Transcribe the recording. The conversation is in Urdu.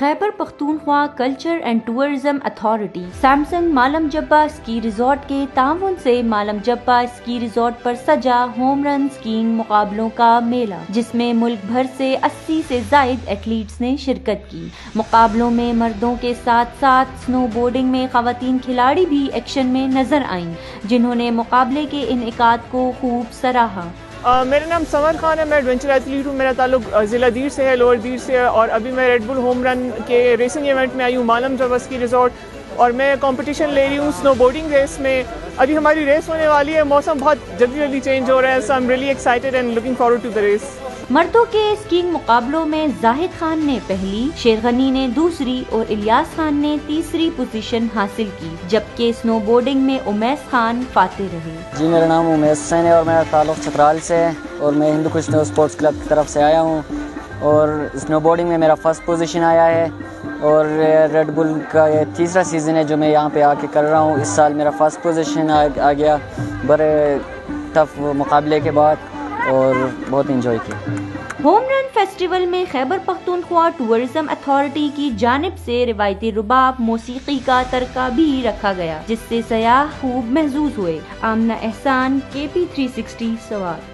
Khyber Pakhtunkhwa culture and tourism authority Samsung Malam Jabba ski resort کے تعاون سے مالم جبہ اسکی ریزورٹ پر سجا ہوم رن اسکیئنگ مقابلوں کا میلہ، جس میں ملک بھر سے 80 سے زائد ایتھلیٹس نے شرکت کی۔ مقابلوں میں مردوں کے ساتھ ساتھ سنو بورڈنگ میں خواتین کھلاڑی بھی ایکشن میں نظر آئیں، جنہوں نے مقابلے کے انعقاد کو خوب سراہا۔ میرا نام سمر خان ہے، میں ایڈونچر ایتھلیٹ ہوں۔ میرا تعلق ضلع دیر سے ہے، لوور دیر سے ہے، اور ابھی میں ریڈ بل ہوم رن کے ریسنگ ایونٹ میں آئی ہوں مالم جبہ اسکی ریزورٹ، اور میں کمپٹیشن لے رہی ہوں سنو بورڈنگ ریس میں۔ ابھی ہماری ریس ہونے والی ہے، موسم بہت جلدی چینج ہو رہا ہے، so I am really excited and looking forward to the race. مردوں کے اسکیئنگ مقابلوں میں زاہد خان نے پہلی، شیر غنی نے دوسری اور الیاس خان نے تیسری پوزیشن حاصل کی، جبکہ سنو بورڈنگ میں امیس خان فاتح رہے۔ جی، میرا نام امیس حسین ہے اور میرا تعلق چترال سے ہے، اور میں ہندو کچھ اسپورٹس کلب کی طرف سے آیا ہوں، اور سنو بورڈنگ میں میرا فرسٹ پوزیشن آیا ہے، اور ریڈ بل کا یہ تیسرا سیزن ہے جو میں یہاں پہ آ کے کر رہا ہوں۔ اس سال میرا فرسٹ پوزیشن آ گیا بڑے ٹف مقابلے کے بعد، اور بہت انجوائے کیا۔ ہوم رن فیسٹیول میں خیبر پختونخوا ٹورزم اتھارٹی کی جانب سے روایتی رباب موسیقی کا ترکہ بھی رکھا گیا، جس سے سیاح خوب محظوظ ہوئے۔ آمنہ احسان، KP360 سوات۔